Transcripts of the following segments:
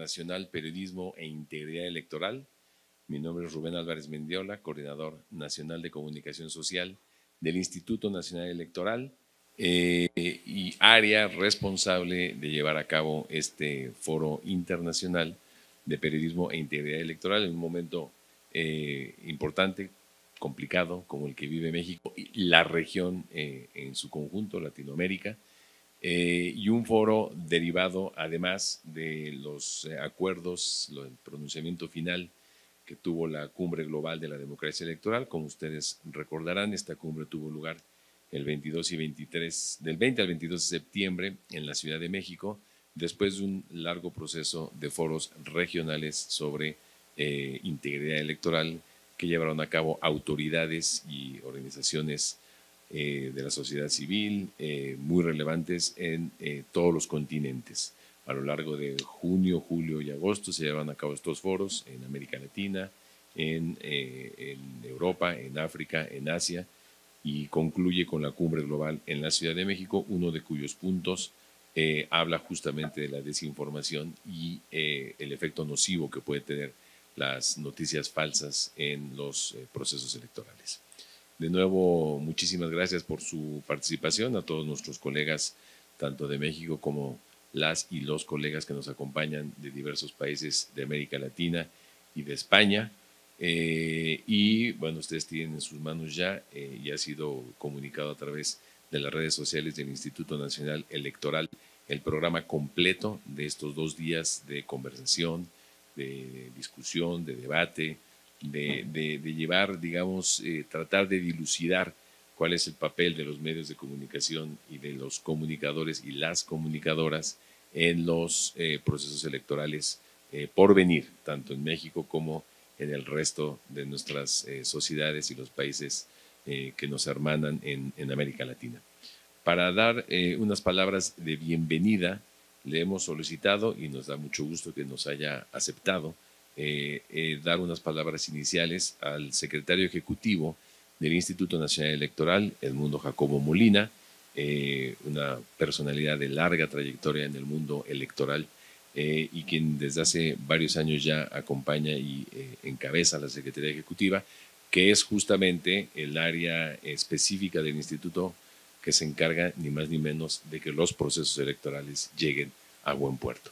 Internacional Periodismo e Integridad Electoral. Mi nombre es Rubén Álvarez Mendiola, coordinador nacional de comunicación social del Instituto Nacional Electoral y área responsable de llevar a cabo este foro internacional de periodismo e integridad electoral en un momento importante, complicado, como el que vive México y la región en su conjunto, Latinoamérica. Y un foro derivado además de los acuerdos, el pronunciamiento final que tuvo la Cumbre Global de la Democracia Electoral. Como ustedes recordarán, esta cumbre tuvo lugar el 22 y 23, del 20 al 22 de septiembre en la Ciudad de México, después de un largo proceso de foros regionales sobre integridad electoral que llevaron a cabo autoridades y organizaciones de la sociedad civil muy relevantes en todos los continentes. A lo largo de junio, julio y agosto se llevan a cabo estos foros en América Latina, en Europa, en África, en Asia, y concluye con la Cumbre Global en la Ciudad de México, uno de cuyos puntos habla justamente de la desinformación y el efecto nocivo que puede tener las noticias falsas en los procesos electorales. De nuevo, muchísimas gracias por su participación, a todos nuestros colegas, tanto de México como las y los colegas que nos acompañan de diversos países de América Latina y de España. Y bueno, ustedes tienen en sus manos ya, y ha sido comunicado a través de las redes sociales del Instituto Nacional Electoral, el programa completo de estos 2 días de conversación, de discusión, de debate, de llevar, digamos, tratar de dilucidar cuál es el papel de los medios de comunicación y de los comunicadores y las comunicadoras en los procesos electorales por venir, tanto en México como en el resto de nuestras sociedades y los países que nos hermanan en América Latina. Para dar unas palabras de bienvenida, le hemos solicitado, y nos da mucho gusto que nos haya aceptado, dar unas palabras iniciales al secretario ejecutivo del Instituto Nacional Electoral, Edmundo Jacobo Molina, una personalidad de larga trayectoria en el mundo electoral y quien desde hace varios años ya acompaña y encabeza la Secretaría Ejecutiva, que es justamente el área específica del instituto que se encarga ni más ni menos de que los procesos electorales lleguen a buen puerto.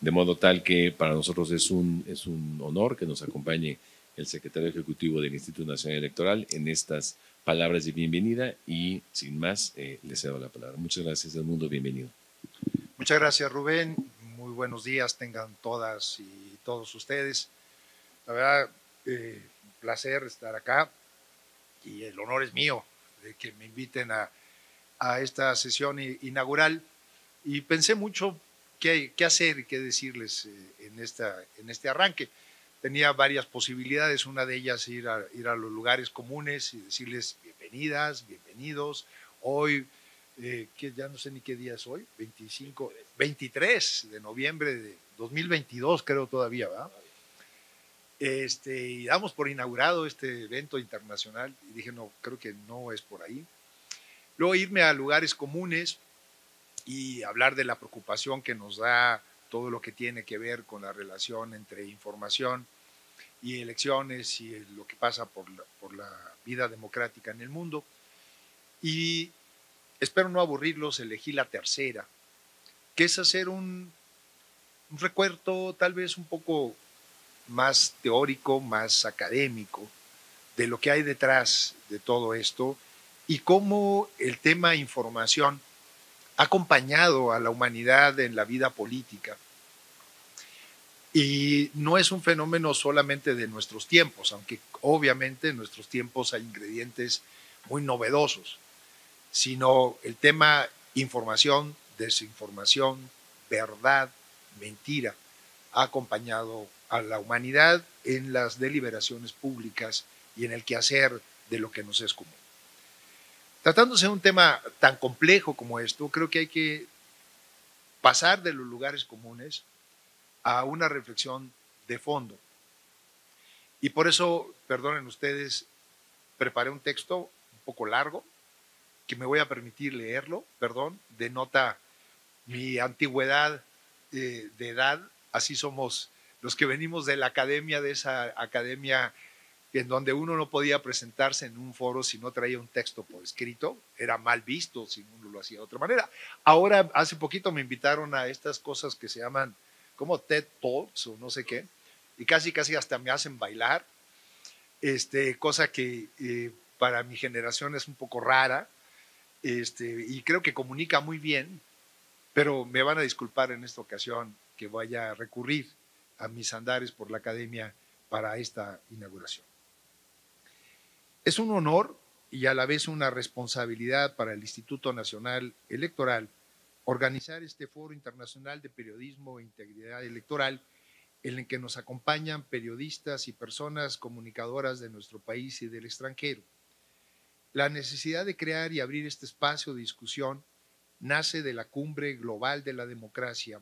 De modo tal que para nosotros es un honor que nos acompañe el secretario ejecutivo del Instituto Nacional Electoral en estas palabras de bienvenida y sin más le cedo la palabra. Muchas gracias, Edmundo, bienvenido. Muchas gracias, Rubén. Muy buenos días tengan todas y todos ustedes. La verdad, un placer estar acá y el honor es mío de que me inviten a esta sesión inaugural y pensé mucho qué hacer y qué decirles en este arranque. Tenía varias posibilidades, una de ellas ir a los lugares comunes y decirles bienvenidas, bienvenidos. Hoy, que ya no sé ni qué día es hoy, 23 de noviembre de 2022 creo todavía, ¿verdad? Y damos por inaugurado este evento internacional y dije, no, creo que no es por ahí. Luego irme a lugares comunes y hablar de la preocupación que nos da todo lo que tiene que ver con la relación entre información y elecciones y lo que pasa por la vida democrática en el mundo. Y espero no aburrirlos, elegí la tercera, que es hacer un recuento tal vez un poco más teórico, más académico, de lo que hay detrás de todo esto y cómo el tema información ha acompañado a la humanidad en la vida política. Y no es un fenómeno solamente de nuestros tiempos, aunque obviamente en nuestros tiempos hay ingredientes muy novedosos, sino el tema información, desinformación, verdad, mentira, ha acompañado a la humanidad en las deliberaciones públicas y en el quehacer de lo que nos es común. Tratándose de un tema tan complejo como esto, creo que hay que pasar de los lugares comunes a una reflexión de fondo. Y por eso, perdonen ustedes, preparé un texto un poco largo, que me voy a permitir leerlo, perdón, denota mi antigüedad de edad así somos los que venimos de la academia, de esa academia en donde uno no podía presentarse en un foro si no traía un texto por escrito, era mal visto si uno lo hacía de otra manera. Ahora, hace poquito me invitaron a estas cosas que se llaman como TED Talks o no sé qué, y casi hasta me hacen bailar, cosa que para mi generación es un poco rara, y creo que comunica muy bien, pero me van a disculpar en esta ocasión que vaya a recurrir a mis andares por la academia para esta inauguración. Es un honor y a la vez una responsabilidad para el Instituto Nacional Electoral organizar este Foro Internacional de Periodismo e Integridad Electoral, en el que nos acompañan periodistas y personas comunicadoras de nuestro país y del extranjero. La necesidad de crear y abrir este espacio de discusión nace de la Cumbre Global de la Democracia,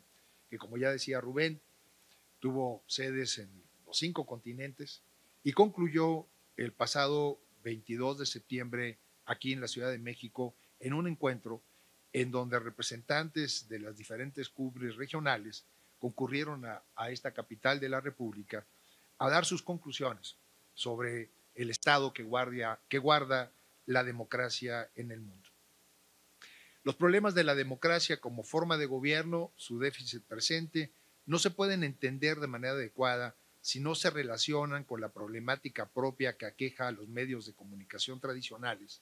que, como ya decía Rubén, tuvo sedes en los 5 continentes y concluyó el pasado 22 de septiembre aquí en la Ciudad de México en un encuentro en donde representantes de las diferentes cumbres regionales concurrieron a esta capital de la República a dar sus conclusiones sobre el estado que guarda la democracia en el mundo. Los problemas de la democracia como forma de gobierno, su déficit presente, no se pueden entender de manera adecuada si no se relacionan con la problemática propia que aqueja a los medios de comunicación tradicionales,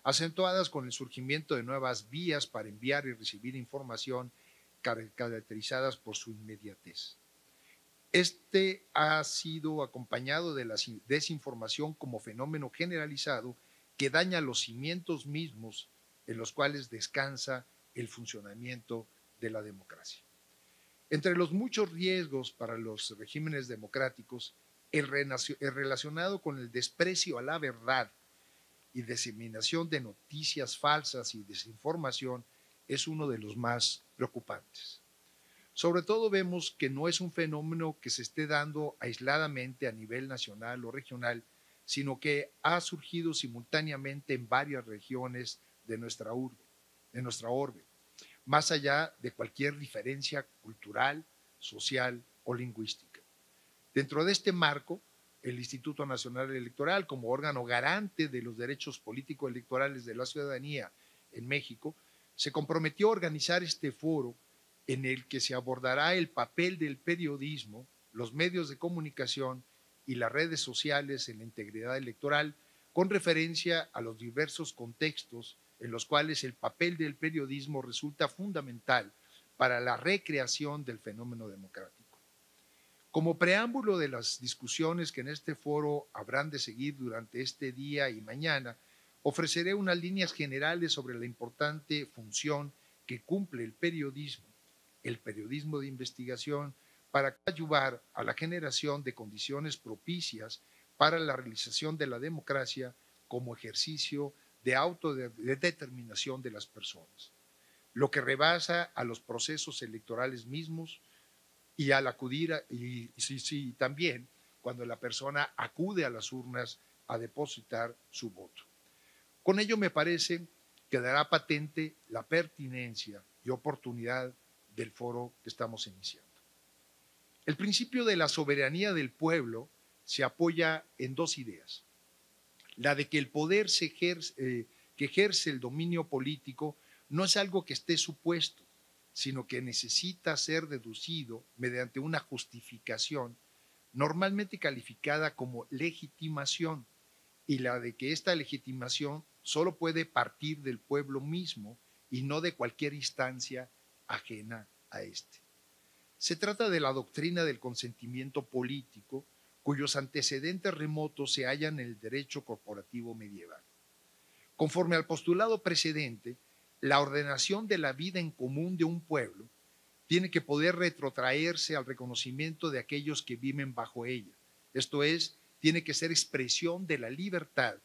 acentuadas con el surgimiento de nuevas vías para enviar y recibir información caracterizadas por su inmediatez. Este ha sido acompañado de la desinformación como fenómeno generalizado que daña los cimientos mismos en los cuales descansa el funcionamiento de la democracia. Entre los muchos riesgos para los regímenes democráticos, el relacionado con el desprecio a la verdad y diseminación de noticias falsas y desinformación es uno de los más preocupantes. Sobre todo vemos que no es un fenómeno que se esté dando aisladamente a nivel nacional o regional, sino que ha surgido simultáneamente en varias regiones de nuestra orbe, más allá de cualquier diferencia cultural, social o lingüística. Dentro de este marco, el Instituto Nacional Electoral, como órgano garante de los derechos político-electorales de la ciudadanía en México, se comprometió a organizar este foro en el que se abordará el papel del periodismo, los medios de comunicación y las redes sociales en la integridad electoral, con referencia a los diversos contextos en los cuales el papel del periodismo resulta fundamental para la recreación del fenómeno democrático. Como preámbulo de las discusiones que en este foro habrán de seguir durante este día y mañana, ofreceré unas líneas generales sobre la importante función que cumple el periodismo de investigación, para ayudar a la generación de condiciones propicias para la realización de la democracia como ejercicio de autodeterminación de las personas, lo que rebasa a los procesos electorales mismos y al acudir, también cuando la persona acude a las urnas a depositar su voto. Con ello me parece quedará patente la pertinencia y oportunidad del foro que estamos iniciando. El principio de la soberanía del pueblo se apoya en 2 ideas. La de que el poder que ejerce el dominio político no es algo que esté supuesto, sino que necesita ser deducido mediante una justificación normalmente calificada como legitimación, y la de que esta legitimación solo puede partir del pueblo mismo y no de cualquier instancia ajena a este. Se trata de la doctrina del consentimiento político, cuyos antecedentes remotos se hallan en el derecho corporativo medieval. Conforme al postulado precedente, la ordenación de la vida en común de un pueblo tiene que poder retrotraerse al reconocimiento de aquellos que viven bajo ella. Esto es, tiene que ser expresión de la libertad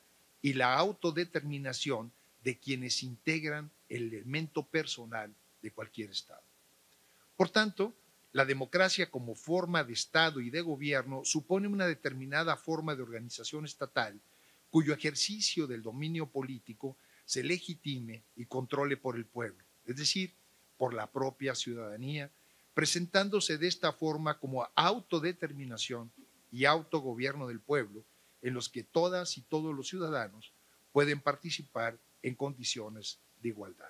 y la autodeterminación de quienes integran el elemento personal de cualquier Estado. Por tanto, la democracia como forma de Estado y de gobierno supone una determinada forma de organización estatal cuyo ejercicio del dominio político se legitime y controle por el pueblo, es decir, por la propia ciudadanía, presentándose de esta forma como autodeterminación y autogobierno del pueblo, en los que todas y todos los ciudadanos pueden participar en condiciones de igualdad.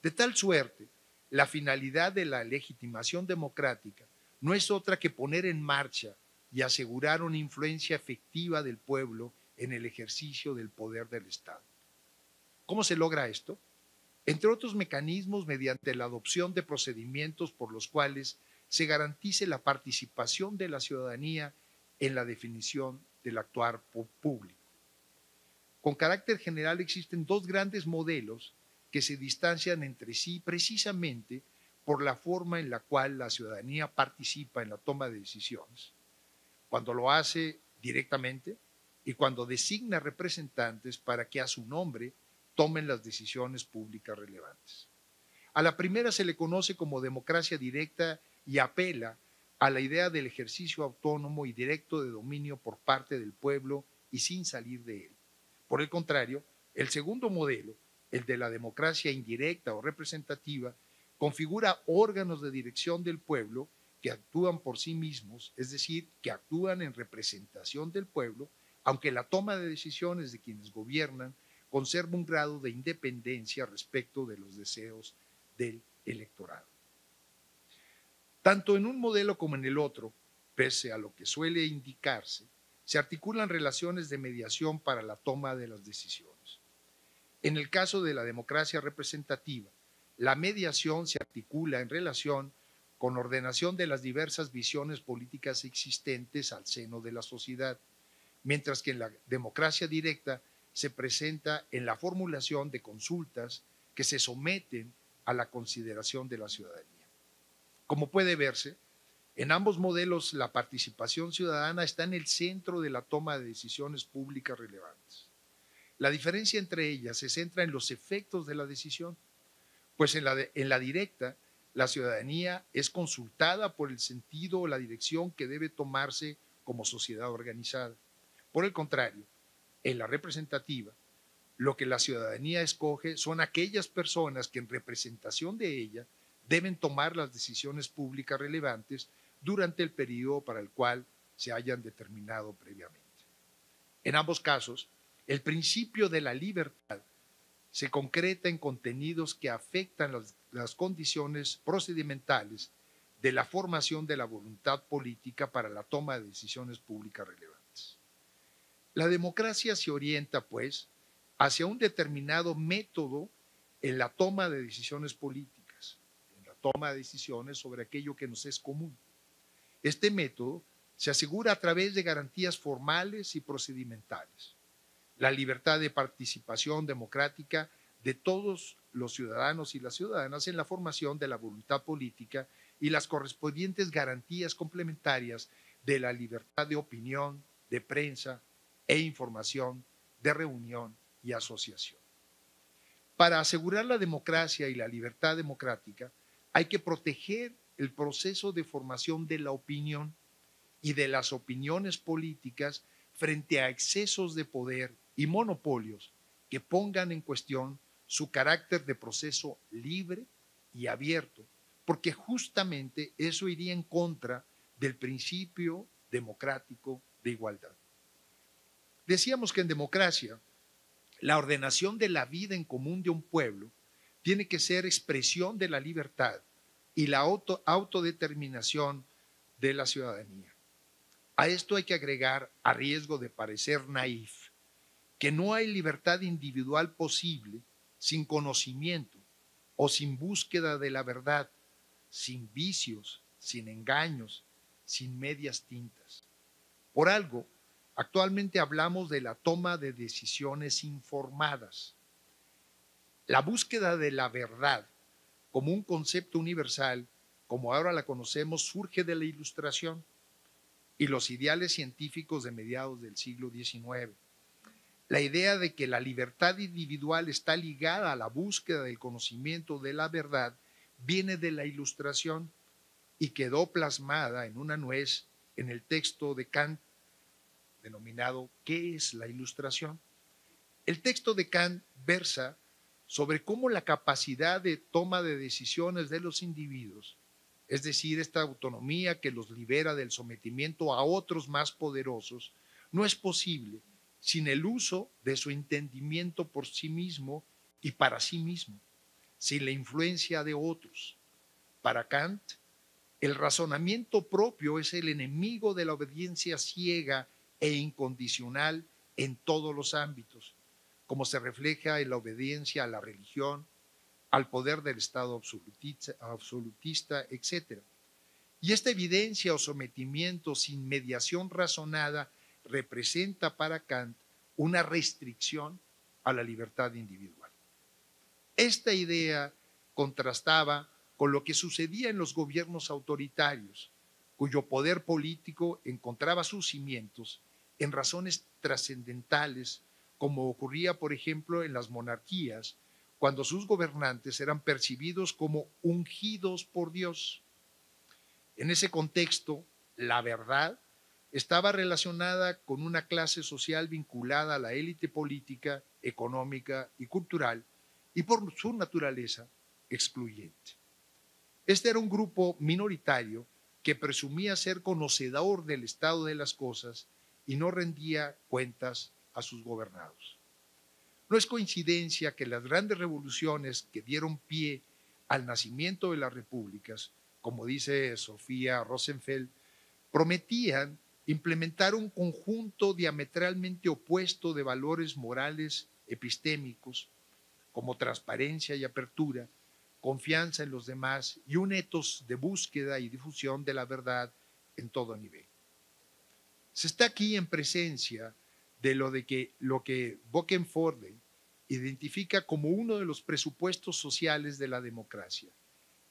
De tal suerte, la finalidad de la legitimación democrática no es otra que poner en marcha y asegurar una influencia efectiva del pueblo en el ejercicio del poder del Estado. ¿Cómo se logra esto? Entre otros mecanismos, mediante la adopción de procedimientos por los cuales se garantice la participación de la ciudadanía en la definición del actuar público. Con carácter general existen dos grandes modelos que se distancian entre sí precisamente por la forma en la cual la ciudadanía participa en la toma de decisiones, cuando lo hace directamente y cuando designa representantes para que a su nombre tomen las decisiones públicas relevantes. A la primera se le conoce como democracia directa y apela a la idea del ejercicio autónomo y directo de dominio por parte del pueblo y sin salir de él. Por el contrario, el segundo modelo, el de la democracia indirecta o representativa, configura órganos de dirección del pueblo que actúan por sí mismos, es decir, que actúan en representación del pueblo, aunque la toma de decisiones de quienes gobiernan conserva un grado de independencia respecto de los deseos del electorado. Tanto en un modelo como en el otro, pese a lo que suele indicarse, se articulan relaciones de mediación para la toma de las decisiones. En el caso de la democracia representativa, la mediación se articula en relación con ordenación de las diversas visiones políticas existentes al seno de la sociedad, mientras que en la democracia directa se presenta en la formulación de consultas que se someten a la consideración de la ciudadanía. Como puede verse, en ambos modelos la participación ciudadana está en el centro de la toma de decisiones públicas relevantes. La diferencia entre ellas se centra en los efectos de la decisión, pues en la directa la ciudadanía es consultada por el sentido o la dirección que debe tomarse como sociedad organizada. Por el contrario, en la representativa, lo que la ciudadanía escoge son aquellas personas que en representación de ella deben tomar las decisiones públicas relevantes durante el periodo para el cual se hayan determinado previamente. En ambos casos, el principio de la libertad se concreta en contenidos que afectan las condiciones procedimentales de la formación de la voluntad política para la toma de decisiones públicas relevantes. La democracia se orienta, pues, hacia un determinado método en la toma de decisiones políticas, en la toma de decisiones sobre aquello que nos es común. Este método se asegura a través de garantías formales y procedimentales. La libertad de participación democrática de todos los ciudadanos y las ciudadanas en la formación de la voluntad política y las correspondientes garantías complementarias de la libertad de opinión, de prensa e información, de reunión y asociación. Para asegurar la democracia y la libertad democrática, hay que proteger el proceso de formación de la opinión y de las opiniones políticas frente a excesos de poder y monopolios que pongan en cuestión su carácter de proceso libre y abierto, porque justamente eso iría en contra del principio democrático de igualdad. Decíamos que en democracia, la ordenación de la vida en común de un pueblo tiene que ser expresión de la libertad y la autodeterminación de la ciudadanía. A esto hay que agregar, a riesgo de parecer naif, que no hay libertad individual posible sin conocimiento o sin búsqueda de la verdad, sin vicios, sin engaños, sin medias tintas. Por algo, actualmente hablamos de la toma de decisiones informadas. La búsqueda de la verdad como un concepto universal, como ahora la conocemos, surge de la Ilustración y los ideales científicos de mediados del siglo XIX. La idea de que la libertad individual está ligada a la búsqueda del conocimiento de la verdad viene de la Ilustración y quedó plasmada en una nuez en el texto de Kant denominado ¿Qué es la Ilustración? El texto de Kant versa sobre cómo la capacidad de toma de decisiones de los individuos es decir, esta autonomía que los libera del sometimiento a otros más poderosos, no es posible sin el uso de su entendimiento por sí mismo y para sí mismo, sin la influencia de otros. Para Kant, el razonamiento propio es el enemigo de la obediencia ciega e incondicional en todos los ámbitos, como se refleja en la obediencia a la religión, al poder del Estado absolutista, etc. Y esta evidencia o sometimiento sin mediación razonada representa para Kant una restricción a la libertad individual. Esta idea contrastaba con lo que sucedía en los gobiernos autoritarios, cuyo poder político encontraba sus cimientos en razones trascendentales, como ocurría, por ejemplo, en las monarquías, cuando sus gobernantes eran percibidos como ungidos por Dios. En ese contexto, la verdad estaba relacionada con una clase social vinculada a la élite política, económica y cultural, y por su naturaleza excluyente. Este era un grupo minoritario que presumía ser conocedor del estado de las cosas y no rendía cuentas a sus gobernados. No es coincidencia que las grandes revoluciones que dieron pie al nacimiento de las repúblicas, como dice Sofía Rosenfeld, prometían implementar un conjunto diametralmente opuesto de valores morales epistémicos, como transparencia y apertura, confianza en los demás y un etos de búsqueda y difusión de la verdad en todo nivel. Se está aquí en presencia de lo que Bokenforde identifica como uno de los presupuestos sociales de la democracia,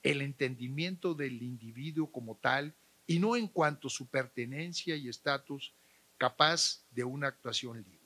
el entendimiento del individuo como tal y no en cuanto a su pertenencia y estatus capaz de una actuación libre.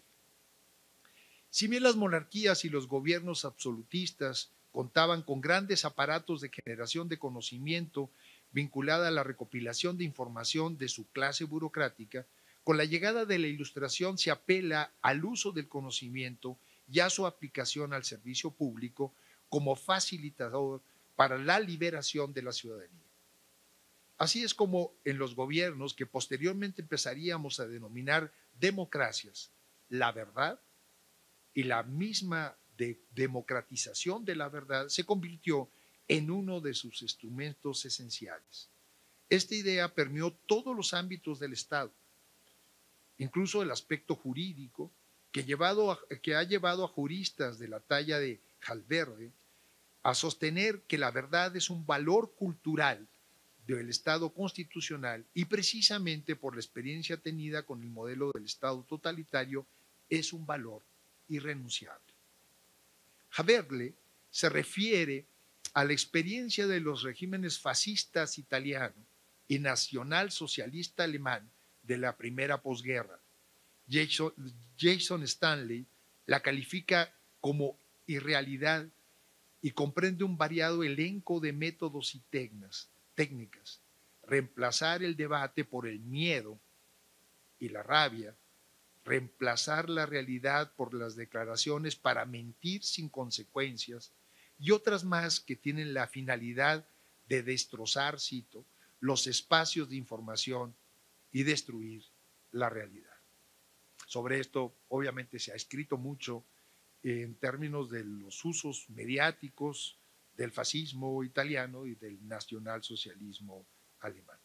Si bien las monarquías y los gobiernos absolutistas contaban con grandes aparatos de generación de conocimiento vinculada a la recopilación de información de su clase burocrática, con la llegada de la Ilustración se apela al uso del conocimiento y a su aplicación al servicio público como facilitador para la liberación de la ciudadanía. Así es como en los gobiernos que posteriormente empezaríamos a denominar democracias, la verdad y la misma democratización de la verdad se convirtió en uno de sus instrumentos esenciales. Esta idea permeó todos los ámbitos del Estado, incluso el aspecto jurídico, que ha llevado a juristas de la talla de Halverde a sostener que la verdad es un valor cultural del Estado constitucional y precisamente por la experiencia tenida con el modelo del Estado totalitario es un valor irrenunciable. Halverde se refiere a la experiencia de los regímenes fascistas italiano y nacionalsocialista alemán de la primera posguerra. Jason Stanley la califica como irrealidad y comprende un variado elenco de métodos y técnicas. Reemplazar el debate por el miedo y la rabia, reemplazar la realidad por las declaraciones para mentir sin consecuencias y otras más que tienen la finalidad de destrozar, cito, los espacios de información y destruir la realidad. Sobre esto, obviamente, se ha escrito mucho en términos de los usos mediáticos del fascismo italiano y del nacionalsocialismo alemán.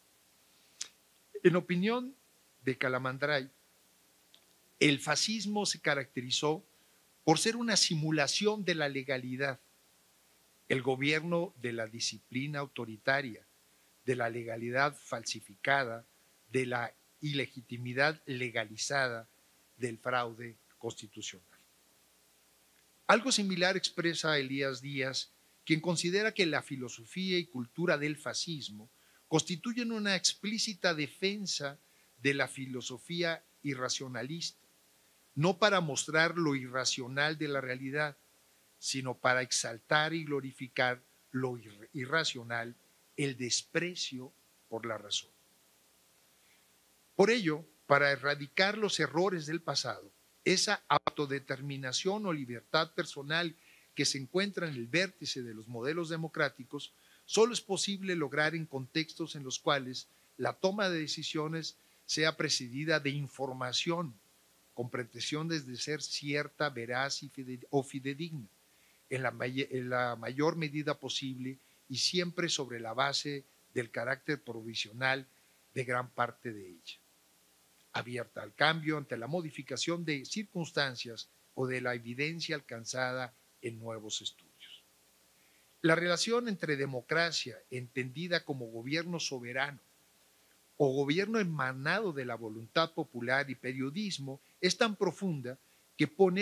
En opinión de Calamandrei, el fascismo se caracterizó por ser una simulación de la legalidad, el gobierno de la disciplina autoritaria, de la legalidad falsificada, de la ilegitimidad legalizada, del fraude constitucional. Algo similar expresa Elías Díaz, quien considera que la filosofía y cultura del fascismo constituyen una explícita defensa de la filosofía irracionalista, no para mostrar lo irracional de la realidad, sino para exaltar y glorificar lo irracional, el desprecio por la razón. Por ello, para erradicar los errores del pasado, esa autodeterminación o libertad personal que se encuentra en el vértice de los modelos democráticos, solo es posible lograr en contextos en los cuales la toma de decisiones sea precedida de información con pretensiones de ser cierta, veraz o fidedigna, en la mayor medida posible y siempre sobre la base del carácter provisional de gran parte de ella, abierta al cambio ante la modificación de circunstancias o de la evidencia alcanzada en nuevos estudios. La relación entre democracia, entendida como gobierno soberano, o gobierno emanado de la voluntad popular, y periodismo es tan profunda que por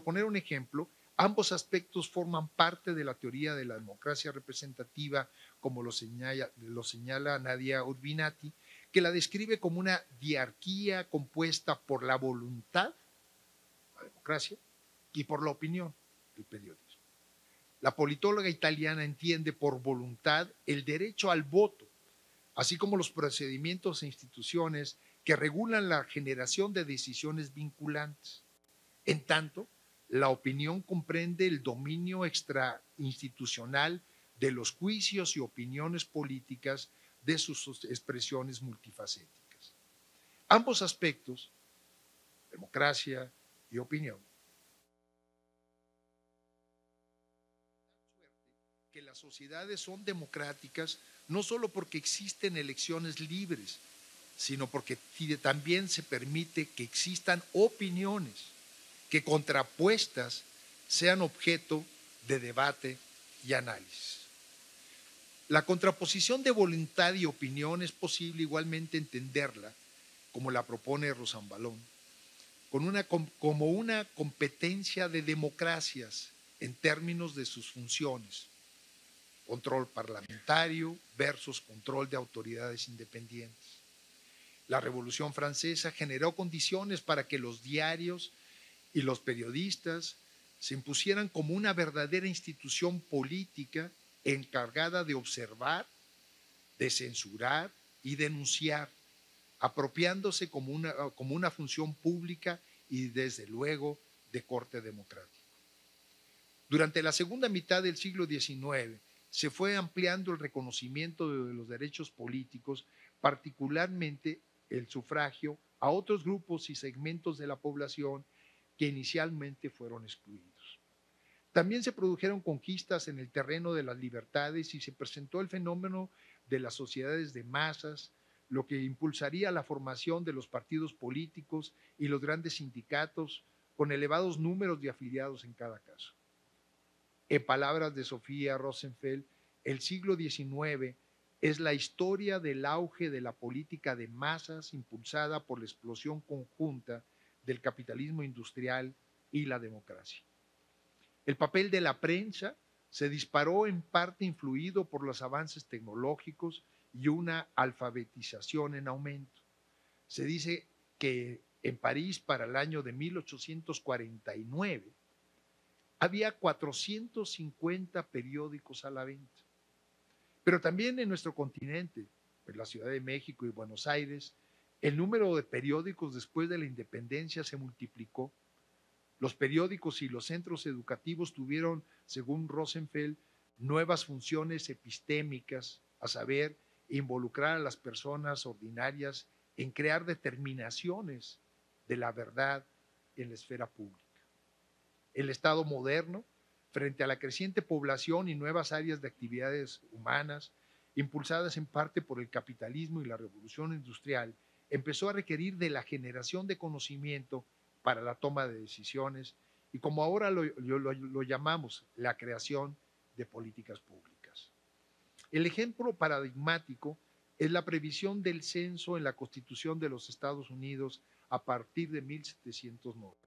poner un ejemplo, ambos aspectos forman parte de la teoría de la democracia representativa, como lo señala Nadia Urbinati, que la describe como una diarquía compuesta por la voluntad, la democracia, y por la opinión, el periodismo. La politóloga italiana entiende por voluntad el derecho al voto, así como los procedimientos e instituciones que regulan la generación de decisiones vinculantes. En tanto, la opinión comprende el dominio extrainstitucional de los juicios y opiniones políticas de sus expresiones multifacéticas. Ambos aspectos, democracia y opinión, que las sociedades son democráticas no solo porque existen elecciones libres, sino porque también se permite que existan opiniones que contrapuestas sean objeto de debate y análisis. La contraposición de voluntad y opinión es posible igualmente entenderla, como la propone Rosanvallon, como una competencia de democracias en términos de sus funciones: control parlamentario versus control de autoridades independientes. La Revolución Francesa generó condiciones para que los diarios y los periodistas se impusieran como una verdadera institución política encargada de observar, de censurar y denunciar, apropiándose como una función pública y desde luego de corte democrático. Durante la segunda mitad del siglo XIX se fue ampliando el reconocimiento de los derechos políticos, particularmente el sufragio, a otros grupos y segmentos de la población que inicialmente fueron excluidos. También se produjeron conquistas en el terreno de las libertades y se presentó el fenómeno de las sociedades de masas, lo que impulsaría la formación de los partidos políticos y los grandes sindicatos con elevados números de afiliados en cada caso. En palabras de Sofía Rosenfeld, el siglo XIX es la historia del auge de la política de masas impulsada por la explosión conjunta del capitalismo industrial y la democracia. El papel de la prensa se disparó en parte influido por los avances tecnológicos y una alfabetización en aumento. Se dice que en París, para el año de 1849, había 450 periódicos a la venta. Pero también en nuestro continente, en la Ciudad de México y Buenos Aires, el número de periódicos después de la independencia se multiplicó. Los periódicos y los centros educativos tuvieron, según Rosenfeld, nuevas funciones epistémicas, a saber, involucrar a las personas ordinarias en crear determinaciones de la verdad en la esfera pública. El Estado moderno, frente a la creciente población y nuevas áreas de actividades humanas, impulsadas en parte por el capitalismo y la revolución industrial, empezó a requerir de la generación de conocimiento para la toma de decisiones y, como ahora lo llamamos, la creación de políticas públicas. El ejemplo paradigmático es la previsión del censo en la Constitución de los Estados Unidos a partir de 1790.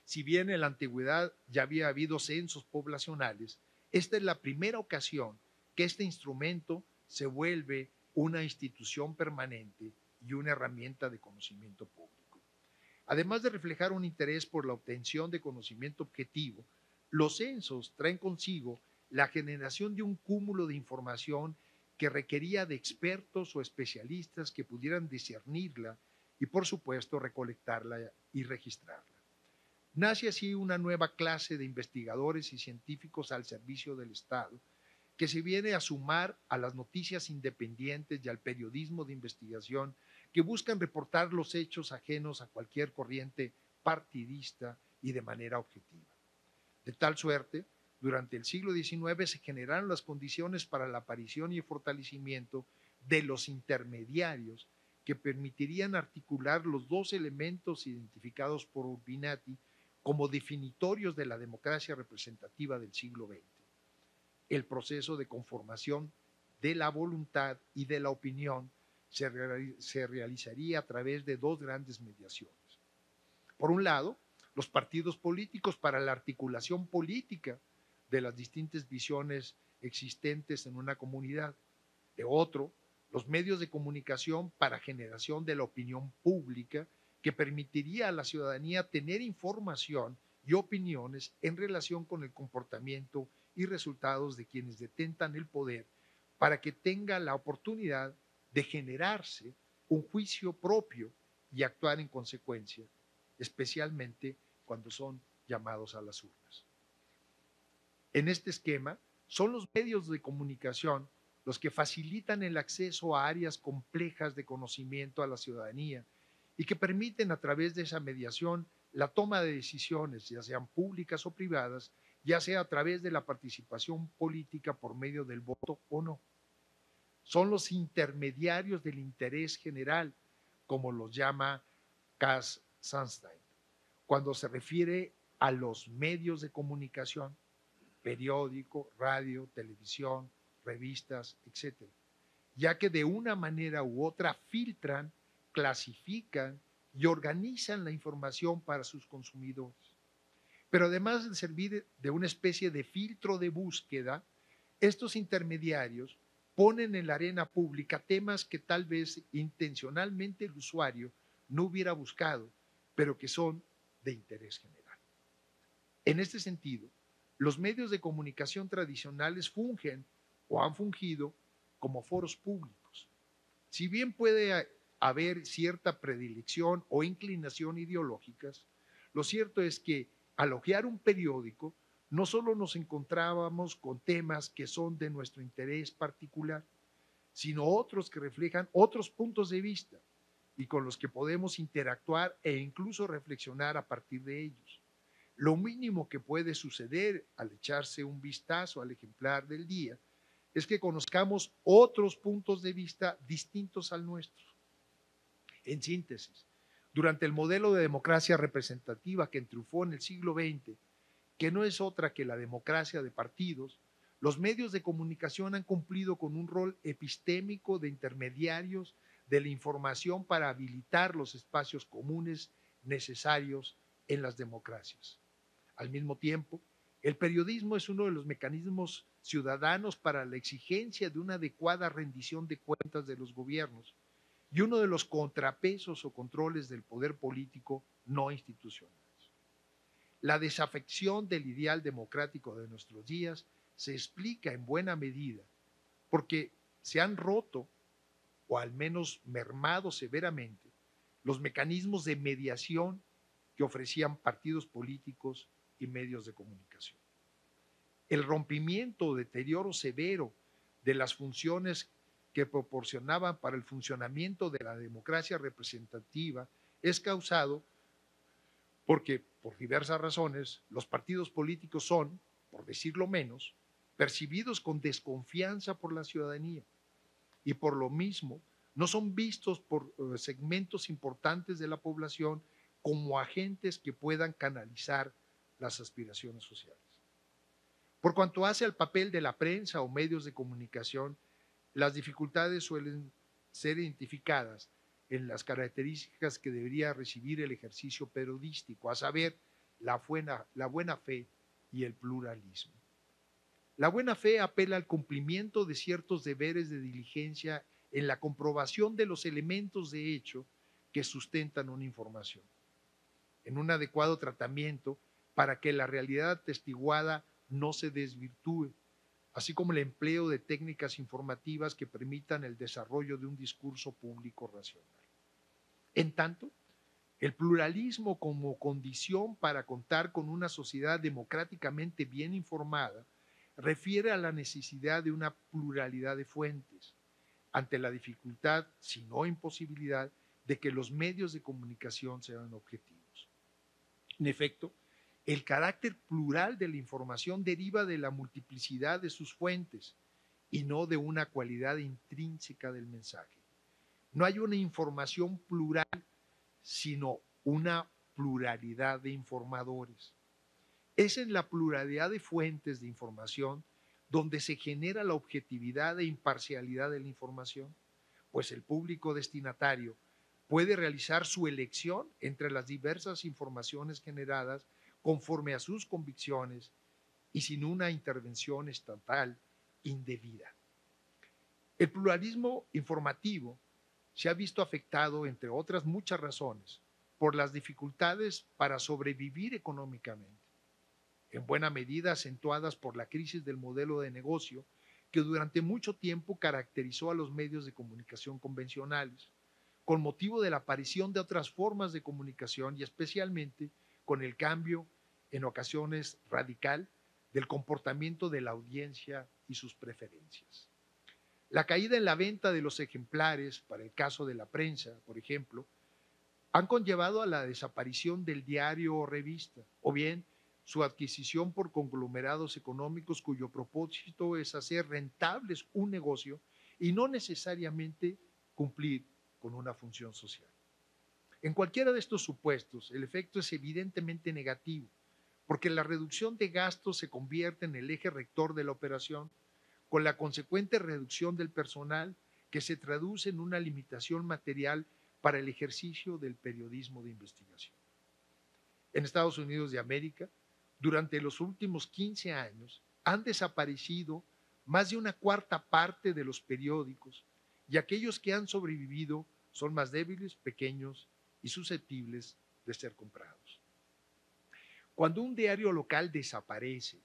Si bien en la antigüedad ya había habido censos poblacionales, esta es la primera ocasión que este instrumento se vuelve una institución permanente y una herramienta de conocimiento público. Además de reflejar un interés por la obtención de conocimiento objetivo, los censos traen consigo la generación de un cúmulo de información que requería de expertos o especialistas que pudieran discernirla y, por supuesto, recolectarla y registrarla. Nace así una nueva clase de investigadores y científicos al servicio del Estado, que se viene a sumar a las noticias independientes y al periodismo de investigación que buscan reportar los hechos ajenos a cualquier corriente partidista y de manera objetiva. De tal suerte, durante el siglo XIX se generaron las condiciones para la aparición y el fortalecimiento de los intermediarios que permitirían articular los dos elementos identificados por Urbinati como definitorios de la democracia representativa del siglo XX. El proceso de conformación de la voluntad y de la opinión se realizaría a través de dos grandes mediaciones. Por un lado, los partidos políticos para la articulación política de las distintas visiones existentes en una comunidad. De otro, los medios de comunicación para generación de la opinión pública que permitiría a la ciudadanía tener información y opiniones en relación con el comportamiento y resultados de quienes detentan el poder para que tenga la oportunidad de generarse un juicio propio y actuar en consecuencia, especialmente cuando son llamados a las urnas. En este esquema, son los medios de comunicación los que facilitan el acceso a áreas complejas de conocimiento a la ciudadanía y que permiten a través de esa mediación la toma de decisiones, ya sean públicas o privadas, ya sea a través de la participación política por medio del voto o no. Son los intermediarios del interés general, como los llama Cass Sunstein, cuando se refiere a los medios de comunicación, periódico, radio, televisión, revistas, etc., ya que de una manera u otra filtran, clasifican y organizan la información para sus consumidores. Pero además de servir de una especie de filtro de búsqueda, estos intermediarios ponen en la arena pública temas que tal vez intencionalmente el usuario no hubiera buscado, pero que son de interés general. En este sentido, los medios de comunicación tradicionales fungen o han fungido como foros públicos. Si bien puede haber cierta predilección o inclinación ideológicas, lo cierto es que al hojear un periódico no solo nos encontrábamos con temas que son de nuestro interés particular, sino otros que reflejan otros puntos de vista y con los que podemos interactuar e incluso reflexionar a partir de ellos. Lo mínimo que puede suceder al echarse un vistazo al ejemplar del día es que conozcamos otros puntos de vista distintos al nuestro. En síntesis, durante el modelo de democracia representativa que triunfó en el siglo XX, que no es otra que la democracia de partidos, los medios de comunicación han cumplido con un rol epistémico de intermediarios de la información para habilitar los espacios comunes necesarios en las democracias. Al mismo tiempo, el periodismo es uno de los mecanismos ciudadanos para la exigencia de una adecuada rendición de cuentas de los gobiernos y uno de los contrapesos o controles del poder político no institucionales. La desafección del ideal democrático de nuestros días se explica en buena medida porque se han roto o al menos mermado severamente los mecanismos de mediación que ofrecían partidos políticos y medios de comunicación. El rompimiento o deterioro severo de las funciones que proporcionaban para el funcionamiento de la democracia representativa es causado porque, por diversas razones, los partidos políticos son, por decirlo menos, percibidos con desconfianza por la ciudadanía y por lo mismo no son vistos por segmentos importantes de la población como agentes que puedan canalizar las aspiraciones sociales. Por cuanto hace al papel de la prensa o medios de comunicación, las dificultades suelen ser identificadas en las características que debería recibir el ejercicio periodístico, a saber, la buena fe y el pluralismo. La buena fe apela al cumplimiento de ciertos deberes de diligencia en la comprobación de los elementos de hecho que sustentan una información, en un adecuado tratamiento para que la realidad atestiguada no se desvirtúe, así como el empleo de técnicas informativas que permitan el desarrollo de un discurso público racional. En tanto, El pluralismo como condición para contar con una sociedad democráticamente bien informada refiere a la necesidad de una pluralidad de fuentes, ante la dificultad, si no imposibilidad, de que los medios de comunicación sean objetivos. En efecto, el carácter plural de la información deriva de la multiplicidad de sus fuentes y no de una cualidad intrínseca del mensaje. No hay una información plural, sino una pluralidad de informadores. Es en la pluralidad de fuentes de información donde se genera la objetividad e imparcialidad de la información, pues el público destinatario puede realizar su elección entre las diversas informaciones generadas conforme a sus convicciones y sin una intervención estatal indebida. El pluralismo informativo se ha visto afectado, entre otras muchas razones, por las dificultades para sobrevivir económicamente, en buena medida acentuadas por la crisis del modelo de negocio que durante mucho tiempo caracterizó a los medios de comunicación convencionales, con motivo de la aparición de otras formas de comunicación y especialmente con el cambio, en ocasiones radical, del comportamiento de la audiencia y sus preferencias. La caída en la venta de los ejemplares, para el caso de la prensa, por ejemplo, han conllevado a la desaparición del diario o revista, o bien su adquisición por conglomerados económicos cuyo propósito es hacer rentables un negocio y no necesariamente cumplir con una función social. En cualquiera de estos supuestos, el efecto es evidentemente negativo, porque la reducción de gastos se convierte en el eje rector de la operación, con la consecuente reducción del personal que se traduce en una limitación material para el ejercicio del periodismo de investigación. En Estados Unidos de América, durante los últimos 15 años, han desaparecido más de una cuarta parte de los periódicos y aquellos que han sobrevivido son más débiles, pequeños y susceptibles de ser comprados. Cuando un diario local desaparece,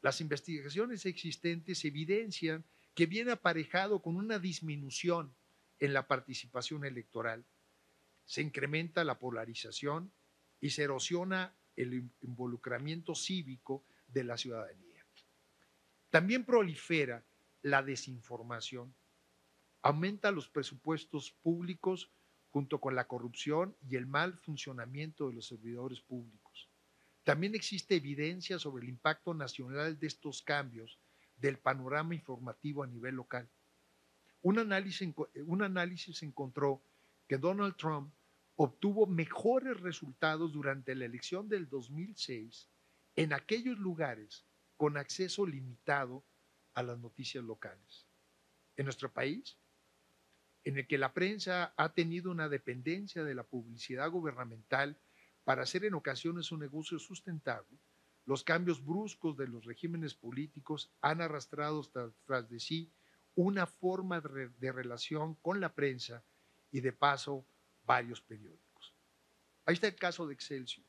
las investigaciones existentes evidencian que viene aparejado con una disminución en la participación electoral, se incrementa la polarización y se erosiona el involucramiento cívico de la ciudadanía. También prolifera la desinformación, aumenta los presupuestos públicos junto con la corrupción y el mal funcionamiento de los servidores públicos. También existe evidencia sobre el impacto nacional de estos cambios del panorama informativo a nivel local. Un análisis encontró que Donald Trump obtuvo mejores resultados durante la elección del 2006 en aquellos lugares con acceso limitado a las noticias locales. En nuestro país, en el que la prensa ha tenido una dependencia de la publicidad gubernamental para hacer en ocasiones un negocio sustentable, los cambios bruscos de los regímenes políticos han arrastrado tras de sí una forma de relación con la prensa y de paso varios periódicos. Ahí está el caso de Excelsior.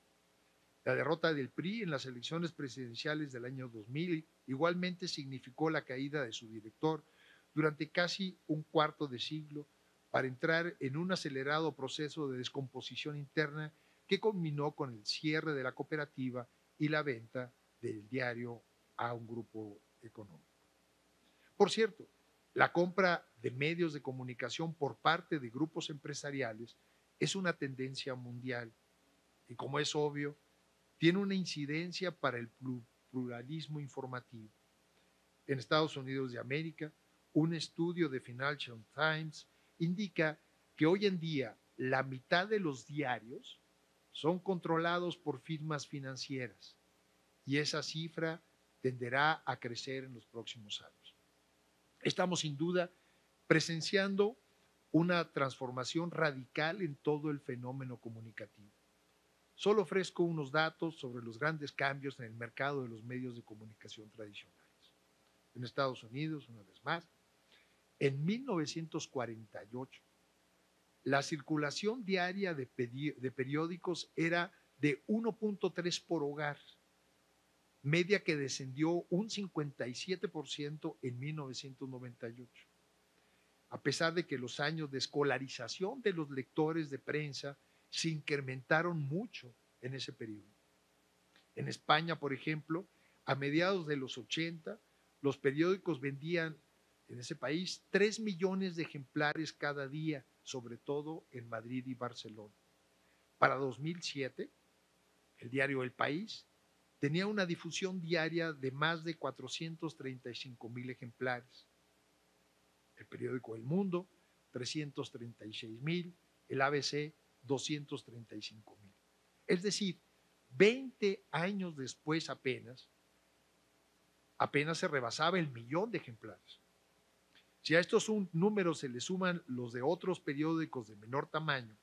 La derrota del PRI en las elecciones presidenciales del año 2000 igualmente significó la caída de su director durante casi un cuarto de siglo para entrar en un acelerado proceso de descomposición interna que culminó con el cierre de la cooperativa y la venta del diario a un grupo económico. Por cierto, la compra de medios de comunicación por parte de grupos empresariales es una tendencia mundial y, como es obvio, tiene una incidencia para el pluralismo informativo. En Estados Unidos de América, un estudio de Financial Times indica que hoy en día la mitad de los diarios son controlados por firmas financieras y esa cifra tenderá a crecer en los próximos años. Estamos sin duda presenciando una transformación radical en todo el fenómeno comunicativo. Solo ofrezco unos datos sobre los grandes cambios en el mercado de los medios de comunicación tradicionales. En Estados Unidos, una vez más, en 1948, la circulación diaria de periódicos era de 1.3 por hogar, media que descendió un 57% en 1998. A pesar de que los años de escolarización de los lectores de prensa se incrementaron mucho en ese periodo. En España, por ejemplo, a mediados de los 80, los periódicos vendían en ese país 3 millones de ejemplares cada día, sobre todo en Madrid y Barcelona. Para 2007, el diario El País tenía una difusión diaria de más de 435,000 ejemplares. El periódico El Mundo, 336,000, el ABC, 235,000. Es decir, 20 años después apenas se rebasaba el millón de ejemplares. Si a estos números se le suman los de otros periódicos de menor tamaño,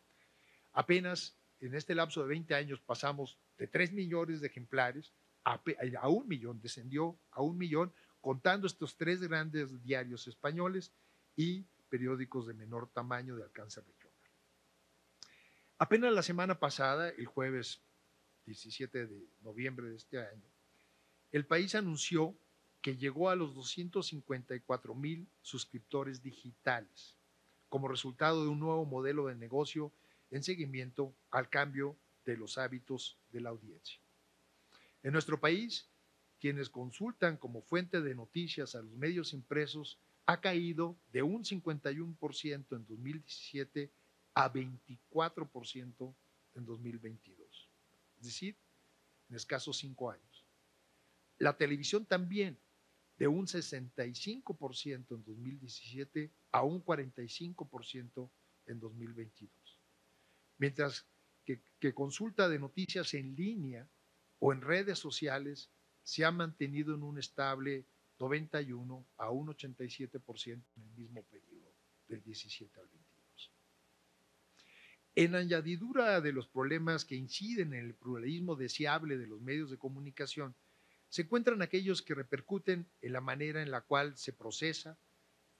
apenas en este lapso de 20 años pasamos de 3 millones de ejemplares a 1 millón, descendió a 1 millón, contando estos 3 grandes diarios españoles y periódicos de menor tamaño de alcance regional. Apenas la semana pasada, el jueves 17 de noviembre de este año, El País anunció que llegó a los 254,000 suscriptores digitales como resultado de un nuevo modelo de negocio en seguimiento al cambio de los hábitos de la audiencia. En nuestro país, quienes consultan como fuente de noticias a los medios impresos ha caído de un 51% en 2017 a 24% en 2022, es decir, en escasos 5 años. La televisión también, de un 65% en 2017 a un 45% en 2022. Mientras que consulta de noticias en línea o en redes sociales se ha mantenido en un estable 91 a un 87% en el mismo periodo, del 17 al 22. En añadidura de los problemas que inciden en el pluralismo deseable de los medios de comunicación, se encuentran aquellos que repercuten en la manera en la cual se procesa,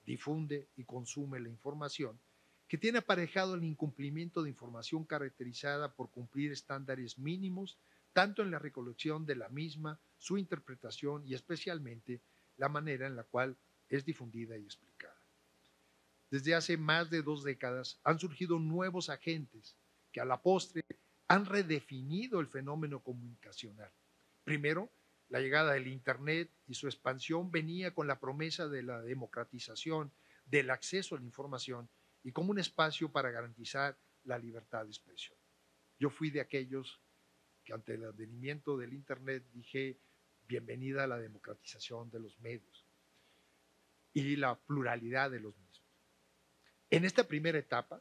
difunde y consume la información, que tiene aparejado el incumplimiento de información caracterizada por cumplir estándares mínimos, tanto en la recolección de la misma, su interpretación y especialmente la manera en la cual es difundida y explicada. Desde hace más de 2 décadas han surgido nuevos agentes que a la postre han redefinido el fenómeno comunicacional. Primero, la llegada del Internet y su expansión venía con la promesa de la democratización del acceso a la información y como un espacio para garantizar la libertad de expresión. Yo fui de aquellos que ante el advenimiento del Internet dije bienvenida a la democratización de los medios y la pluralidad de los mismos. En esta primera etapa,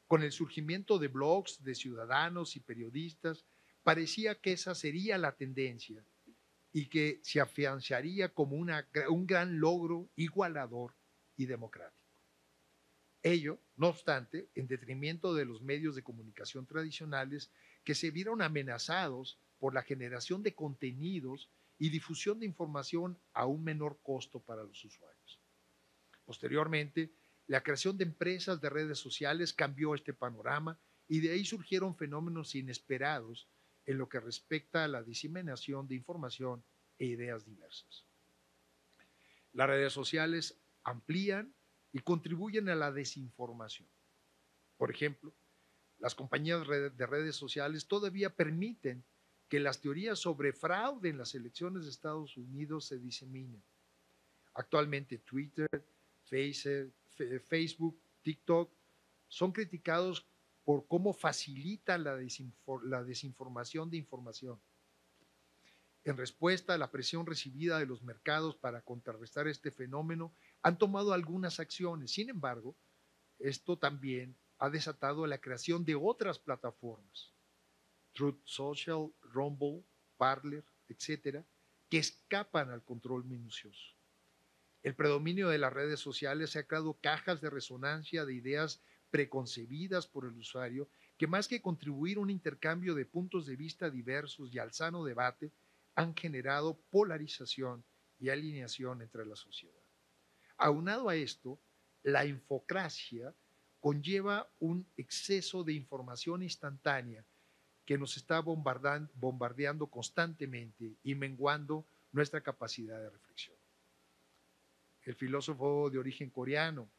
con el surgimiento de blogs de ciudadanos y periodistas, parecía que esa sería la tendencia y que se afianzaría como un gran logro igualador y democrático. Ello, no obstante, en detrimento de los medios de comunicación tradicionales que se vieron amenazados por la generación de contenidos y difusión de información a un menor costo para los usuarios. Posteriormente, la creación de empresas de redes sociales cambió este panorama y de ahí surgieron fenómenos inesperados en lo que respecta a la diseminación de información e ideas diversas. Las redes sociales amplían y contribuyen a la desinformación. Por ejemplo, las compañías de redes sociales todavía permiten que las teorías sobre fraude en las elecciones de Estados Unidos se diseminen. Actualmente Twitter, Facebook, TikTok son criticados por cómo facilitan la desinformación de información. En respuesta a la presión recibida de los mercados para contrarrestar este fenómeno, han tomado algunas acciones. Sin embargo, esto también ha desatado la creación de otras plataformas, Truth Social, Rumble, Parler, etcétera, que escapan al control minucioso. El predominio de las redes sociales ha creado cajas de resonancia de ideas preconcebidas por el usuario que más que contribuir a un intercambio de puntos de vista diversos y al sano debate, han generado polarización y alineación entre la sociedad. Aunado a esto, la infocracia conlleva un exceso de información instantánea que nos está bombardeando constantemente y menguando nuestra capacidad de reflexión. El filósofo de origen coreano,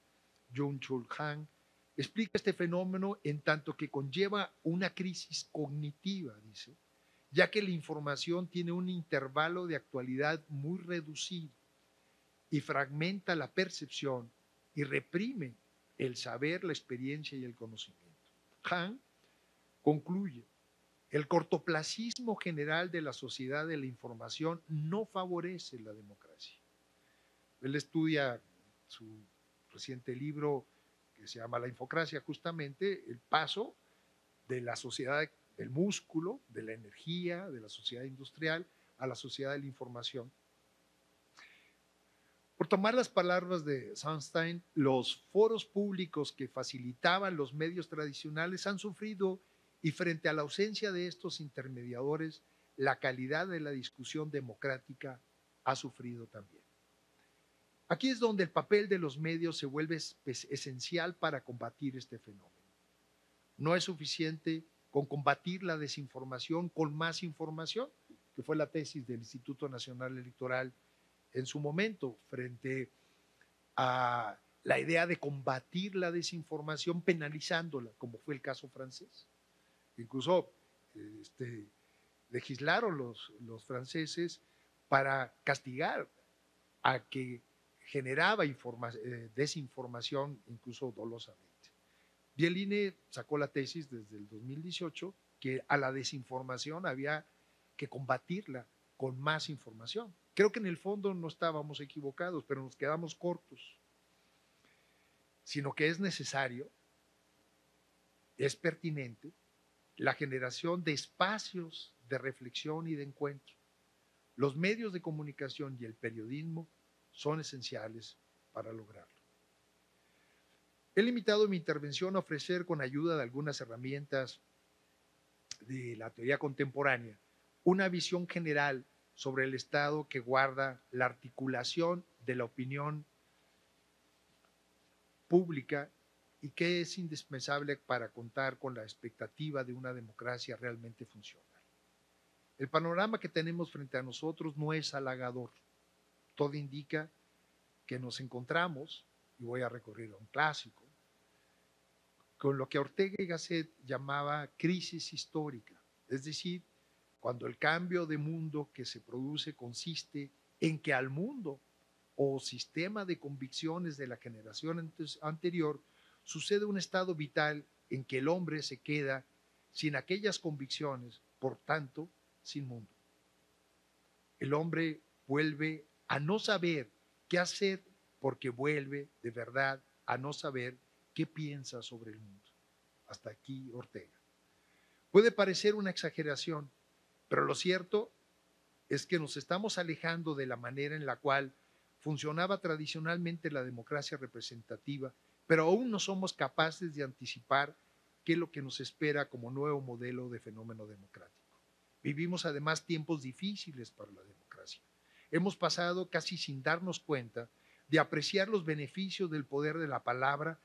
Byung-Chul Han, Explica este fenómeno en tanto que conlleva una crisis cognitiva, dice, ya que la información tiene un intervalo de actualidad muy reducido y fragmenta la percepción y reprime el saber, la experiencia y el conocimiento. Hahn concluye: el cortoplacismo general de la sociedad de la información no favorece la democracia. Él estudia su reciente libro que se llama La Infocracia, justamente el paso de la sociedad del músculo, de la energía, de la sociedad industrial a la sociedad de la información. Por tomar las palabras de Sunstein, los foros públicos que facilitaban los medios tradicionales han sufrido, y frente a la ausencia de estos intermediadores, la calidad de la discusión democrática ha sufrido también. Aquí es donde el papel de los medios se vuelve esencial para combatir este fenómeno. No es suficiente con combatir la desinformación con más información, que fue la tesis del Instituto Nacional Electoral en su momento, frente a la idea de combatir la desinformación penalizándola, como fue el caso francés. Incluso legislaron los franceses para castigar a que generaba desinformación, incluso dolosamente. Bieline sacó la tesis desde el 2018 que a la desinformación había que combatirla con más información. Creo que en el fondo no estábamos equivocados, pero nos quedamos cortos, sino que es necesario, es pertinente, la generación de espacios de reflexión y de encuentro. Los medios de comunicación y el periodismo son esenciales para lograrlo. He limitado mi intervención a ofrecer, con ayuda de algunas herramientas de la teoría contemporánea, una visión general sobre el estado que guarda la articulación de la opinión pública y que es indispensable para contar con la expectativa de una democracia realmente funcional. El panorama que tenemos frente a nosotros no es halagador. Todo indica que nos encontramos, y voy a recurrir a un clásico, con lo que Ortega y Gasset llamaba crisis histórica, es decir, cuando el cambio de mundo que se produce consiste en que al mundo o sistema de convicciones de la generación anterior sucede un estado vital en que el hombre se queda sin aquellas convicciones, por tanto, sin mundo. El hombre vuelve a no saber qué hacer porque vuelve de verdad a no saber qué piensa sobre el mundo. Hasta aquí Ortega. Puede parecer una exageración, pero lo cierto es que nos estamos alejando de la manera en la cual funcionaba tradicionalmente la democracia representativa, pero aún no somos capaces de anticipar qué es lo que nos espera como nuevo modelo de fenómeno democrático. Vivimos además tiempos difíciles para la democracia. Hemos pasado, casi sin darnos cuenta, de apreciar los beneficios del poder de la palabra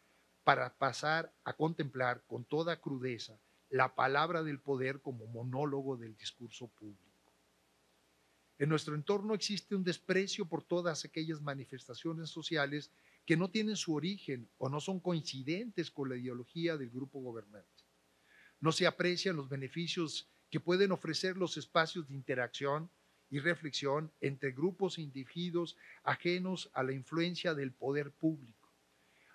para pasar a contemplar con toda crudeza la palabra del poder como monólogo del discurso público. En nuestro entorno existe un desprecio por todas aquellas manifestaciones sociales que no tienen su origen o no son coincidentes con la ideología del grupo gobernante. No se aprecian los beneficios que pueden ofrecer los espacios de interacción y reflexión entre grupos e individuos ajenos a la influencia del poder público.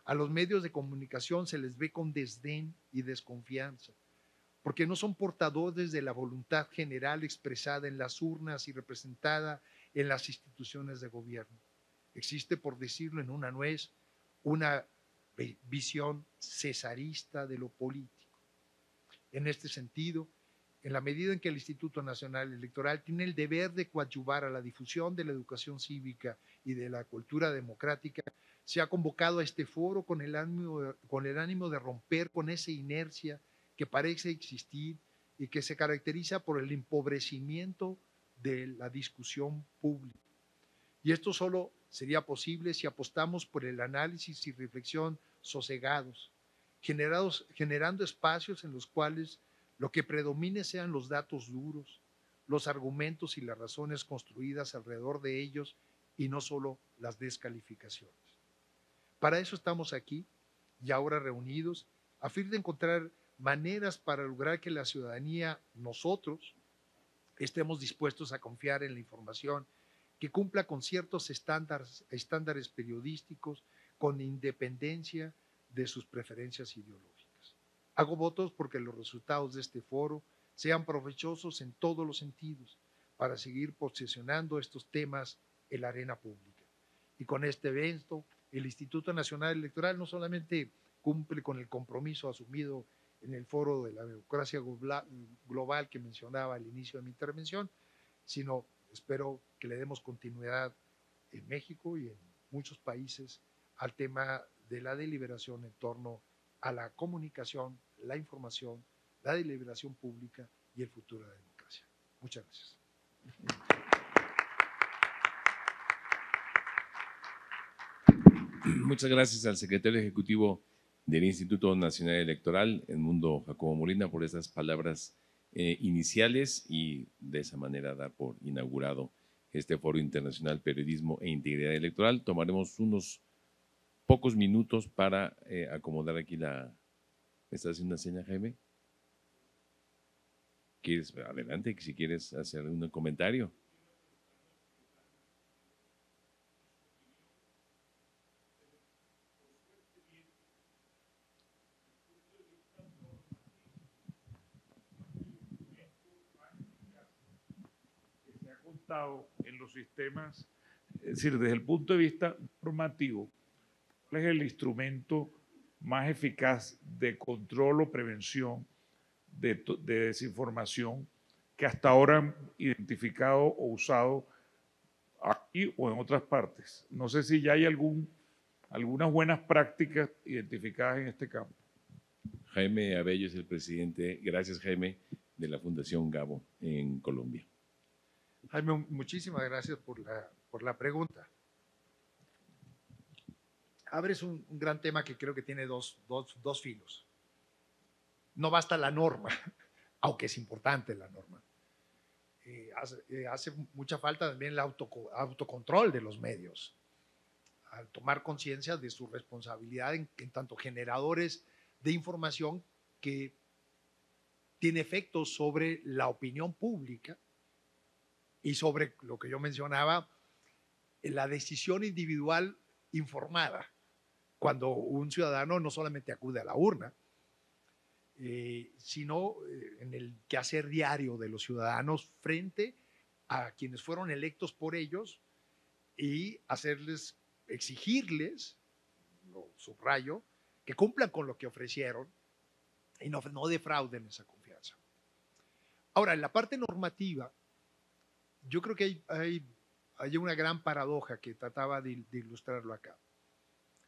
A los medios de comunicación se les ve con desdén y desconfianza, porque no son portadores de la voluntad general expresada en las urnas y representada en las instituciones de gobierno. Existe, por decirlo en una nuez, una visión cesarista de lo político. En este sentido, en la medida en que el Instituto Nacional Electoral tiene el deber de coadyuvar a la difusión de la educación cívica y de la cultura democrática, se ha convocado a este foro con el ánimo de romper con esa inercia que parece existir y que se caracteriza por el empobrecimiento de la discusión pública. Y esto solo sería posible si apostamos por el análisis y reflexión sosegados, generando espacios en los cuales lo que predomine sean los datos duros, los argumentos y las razones construidas alrededor de ellos y no solo las descalificaciones. Para eso estamos aquí y ahora reunidos, a fin de encontrar maneras para lograr que la ciudadanía, nosotros, estemos dispuestos a confiar en la información que cumpla con ciertos estándares periodísticos, con independencia de sus preferencias ideológicas. Hago votos porque los resultados de este foro sean provechosos en todos los sentidos para seguir posicionando estos temas en la arena pública. Y con este evento, el Instituto Nacional Electoral no solamente cumple con el compromiso asumido en el foro de la democracia global que mencionaba al inicio de mi intervención, sino espero que le demos continuidad en México y en muchos países al tema de la deliberación en torno a la comunicación, la información, la deliberación pública y el futuro de la democracia. Muchas gracias. Muchas gracias al secretario ejecutivo del Instituto Nacional Electoral, Edmundo Jacobo Molina, por esas palabras iniciales y de esa manera dar por inaugurado este Foro Internacional Periodismo e Integridad Electoral. Tomaremos unos pocos minutos para acomodar aquí la… ¿Me estás haciendo una seña, Jaime? ¿Quieres? Adelante, si quieres hacer algún comentario. En los sistemas, es decir, desde el punto de vista normativo, ¿cuál es el instrumento más eficaz de control o prevención de desinformación que hasta ahora han identificado o usado aquí o en otras partes? No sé si ya hay algunas buenas prácticas identificadas en este campo. Jaime Abello es el presidente, gracias Jaime, de la Fundación Gabo en Colombia. Jaime, muchísimas gracias por la pregunta. Abres un gran tema que creo que tiene dos filos. No basta la norma, aunque es importante la norma. Hace mucha falta también el autocontrol de los medios, al tomar conciencia de su responsabilidad en tanto generadores de información que tiene efectos sobre la opinión pública y sobre lo que yo mencionaba, la decisión individual informada, cuando un ciudadano no solamente acude a la urna, sino en el quehacer diario de los ciudadanos frente a quienes fueron electos por ellos y exigirles, lo subrayo, que cumplan con lo que ofrecieron y no defrauden esa confianza. Ahora, en la parte normativa, yo creo que hay una gran paradoja que trataba de ilustrarlo acá.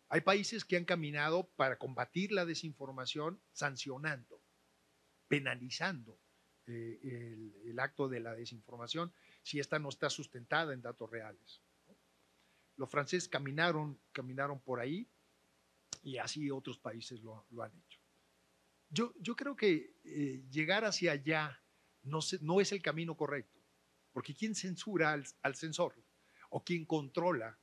Hay países que han caminado para combatir la desinformación sancionando, penalizando el acto de la desinformación si esta no está sustentada en datos reales. Los franceses caminaron por ahí y así otros países lo han hecho. Yo creo que llegar hacia allá no es el camino correcto. Porque ¿quién censura al censor? ¿O quién controla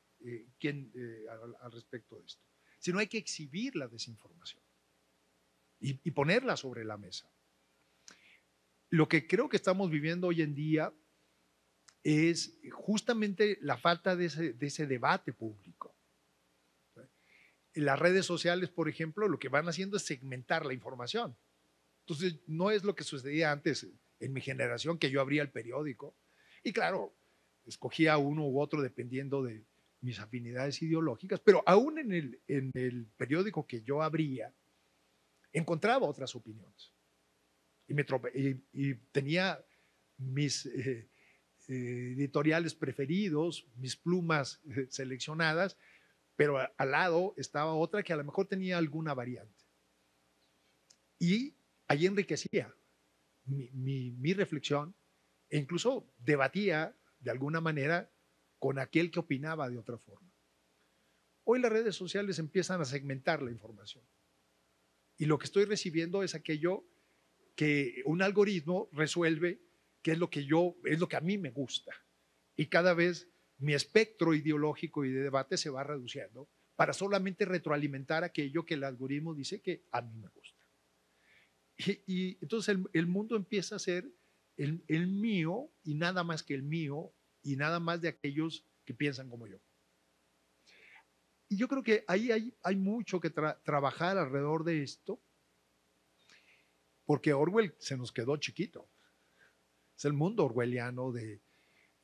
al respecto de esto? Sino hay que exhibir la desinformación y ponerla sobre la mesa. Lo que creo que estamos viviendo hoy en día es justamente la falta de ese debate público. En las redes sociales, por ejemplo, lo que van haciendo es segmentar la información. Entonces, no es lo que sucedía antes en mi generación, que yo abría el periódico y claro, escogía uno u otro dependiendo de mis afinidades ideológicas, pero aún en el periódico que yo abría, encontraba otras opiniones. Y tenía mis editoriales preferidos, mis plumas seleccionadas, pero al lado estaba otra que a lo mejor tenía alguna variante. Y ahí enriquecía mi reflexión e incluso debatía de alguna manera con aquel que opinaba de otra forma. Hoy las redes sociales empiezan a segmentar la información y lo que estoy recibiendo es aquello que un algoritmo resuelve que es lo que a mí me gusta y cada vez mi espectro ideológico y de debate se va reduciendo para solamente retroalimentar aquello que el algoritmo dice que a mí me gusta. Y entonces el mundo empieza a ser el mío y nada más que el mío y nada más de aquellos que piensan como yo. Y yo creo que ahí hay mucho que trabajar alrededor de esto, porque Orwell se nos quedó chiquito. Es el mundo orwelliano de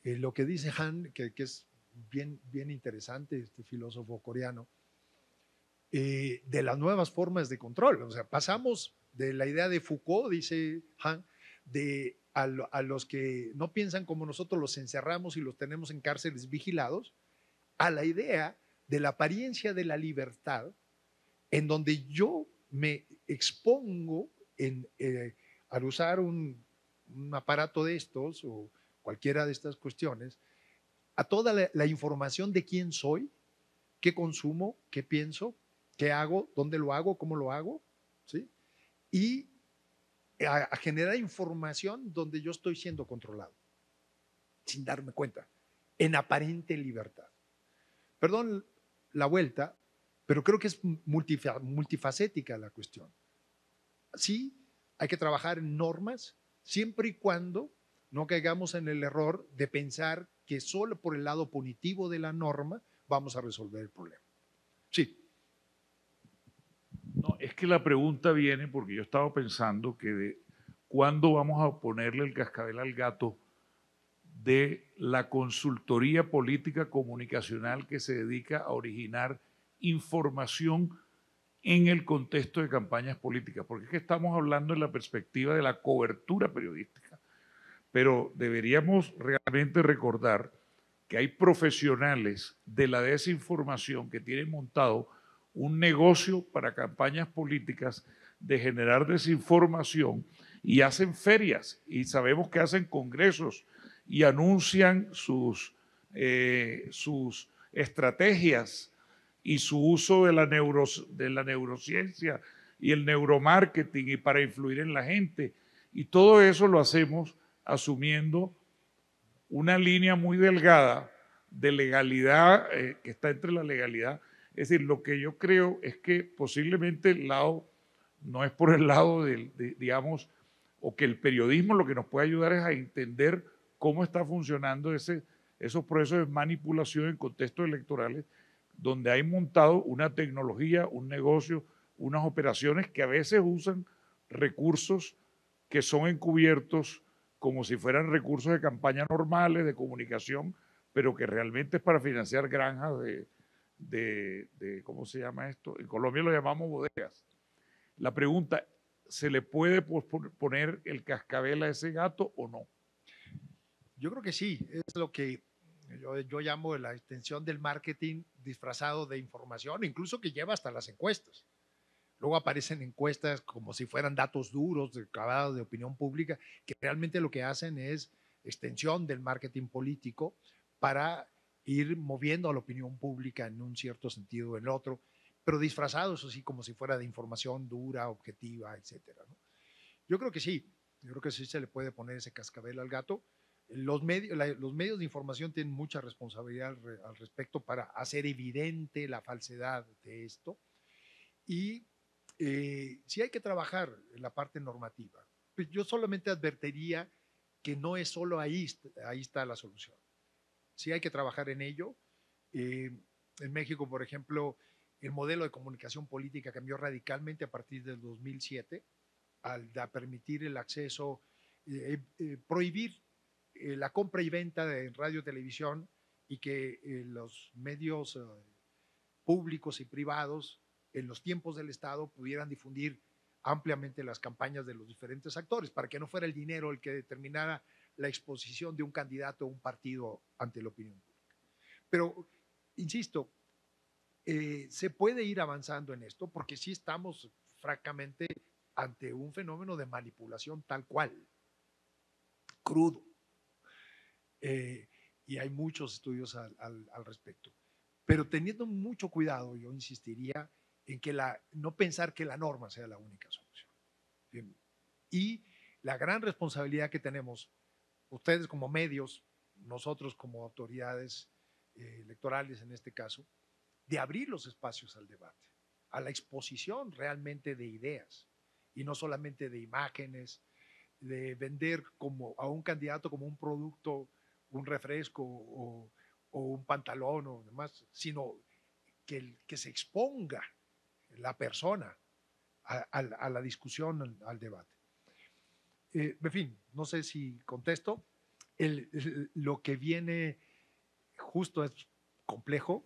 lo que dice Han, que es bien interesante, este filósofo coreano, de las nuevas formas de control. O sea, pasamos de la idea de Foucault, dice Han, a los que no piensan como nosotros, los encerramos y los tenemos en cárceles vigilados, a la idea de la apariencia de la libertad, en donde yo me expongo al usar un aparato de estos o cualquiera de estas cuestiones, a toda la información de quién soy, qué consumo, qué pienso, qué hago, dónde lo hago, cómo lo hago, ¿sí? Y a generar información donde yo estoy siendo controlado, sin darme cuenta, en aparente libertad. Perdón la vuelta, pero creo que es multifacética la cuestión. Sí, hay que trabajar en normas, siempre y cuando no caigamos en el error de pensar que solo por el lado punitivo de la norma vamos a resolver el problema. Sí. No, es que la pregunta viene porque yo estaba pensando que de cuándo vamos a ponerle el cascabel al gato de la consultoría política comunicacional que se dedica a originar información en el contexto de campañas políticas, porque es que estamos hablando en la perspectiva de la cobertura periodística, pero deberíamos realmente recordar que hay profesionales de la desinformación que tienen montado un negocio para campañas políticas de generar desinformación y hacen ferias y sabemos que hacen congresos y anuncian sus estrategias y su uso de la neurociencia y el neuromarketing y para influir en la gente. Y todo eso lo hacemos asumiendo una línea muy delgada de legalidad, que está entre la legalidad. Es decir, lo que yo creo es que posiblemente el lado, no es por el lado digamos, o que el periodismo lo que nos puede ayudar es a entender cómo está funcionando esos procesos de manipulación en contextos electorales, donde hay montado una tecnología, un negocio, unas operaciones que a veces usan recursos que son encubiertos como si fueran recursos de campaña normales, de comunicación, pero que realmente es para financiar granjas de ¿cómo se llama esto? En Colombia lo llamamos bodegas. La pregunta, ¿se le puede poner el cascabel a ese gato o no? Yo creo que sí, es lo que yo llamo la extensión del marketing disfrazado de información, incluso que lleva hasta las encuestas. Luego aparecen encuestas como si fueran datos duros, clavados de opinión pública, que realmente lo que hacen es extensión del marketing político para ir moviendo a la opinión pública en un cierto sentido o en el otro, pero disfrazados así como si fuera de información dura, objetiva, etcétera, ¿no? Yo creo que sí se le puede poner ese cascabel al gato. Los medios de información tienen mucha responsabilidad al respecto para hacer evidente la falsedad de esto. Y sí hay que trabajar en la parte normativa. Pues yo solamente advertiría que no es solo ahí está la solución. Sí hay que trabajar en ello. En México, por ejemplo, el modelo de comunicación política cambió radicalmente a partir del 2007 al permitir el acceso, prohibir la compra y venta de radio y televisión y que los medios públicos y privados en los tiempos del Estado pudieran difundir ampliamente las campañas de los diferentes actores para que no fuera el dinero el que determinara la exposición de un candidato o un partido ante la opinión pública. Pero, insisto, se puede ir avanzando en esto porque sí estamos francamente ante un fenómeno de manipulación tal cual, crudo. Y hay muchos estudios al respecto. Pero teniendo mucho cuidado, yo insistiría en que no pensar que la norma sea la única solución. Bien. Y la gran responsabilidad que tenemos, ustedes como medios, nosotros como autoridades electorales en este caso, de abrir los espacios al debate, a la exposición realmente de ideas y no solamente de imágenes, de vender como a un candidato como un producto, un refresco o un pantalón o demás, sino que se exponga la persona a la discusión, al debate. En fin, no sé si contesto. Lo que viene justo es complejo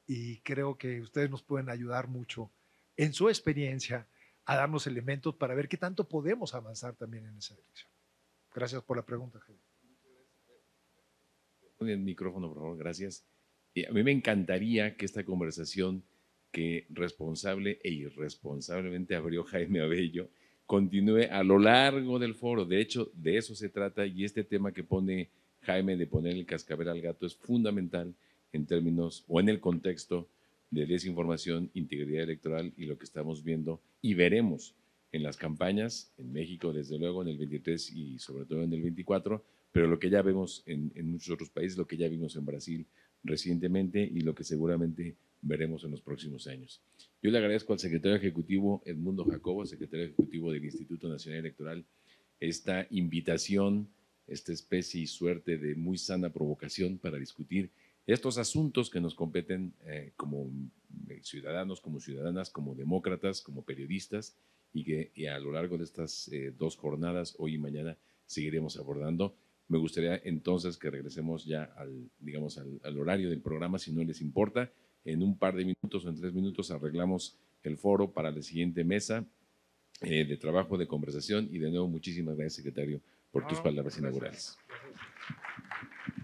y creo que ustedes nos pueden ayudar mucho en su experiencia a darnos elementos para ver qué tanto podemos avanzar también en esa dirección. Gracias por la pregunta, Javier. El micrófono, por favor, gracias. A mí me encantaría que esta conversación que responsable e irresponsablemente abrió Jaime Abello continúe a lo largo del foro. De hecho, de eso se trata y este tema que pone Jaime de poner el cascabel al gato es fundamental en términos o en el contexto de desinformación, integridad electoral y lo que estamos viendo y veremos en las campañas en México, desde luego, en el 23 y sobre todo en el 24, pero lo que ya vemos en muchos otros países, lo que ya vimos en Brasil recientemente y lo que seguramente veremos en los próximos años. Yo le agradezco al secretario ejecutivo Edmundo Jacobo, secretario ejecutivo del Instituto Nacional Electoral, esta invitación, esta especie y suerte de muy sana provocación para discutir estos asuntos que nos competen como ciudadanos, como ciudadanas, como demócratas, como periodistas y que a lo largo de estas 2 jornadas, hoy y mañana, seguiremos abordando. Me gustaría entonces que regresemos ya al horario del programa, si no les importa. En un par de minutos o en 3 minutos arreglamos el foro para la siguiente mesa de trabajo, de conversación. Y de nuevo, muchísimas gracias, secretario, por tus palabras inaugurales. Gracias.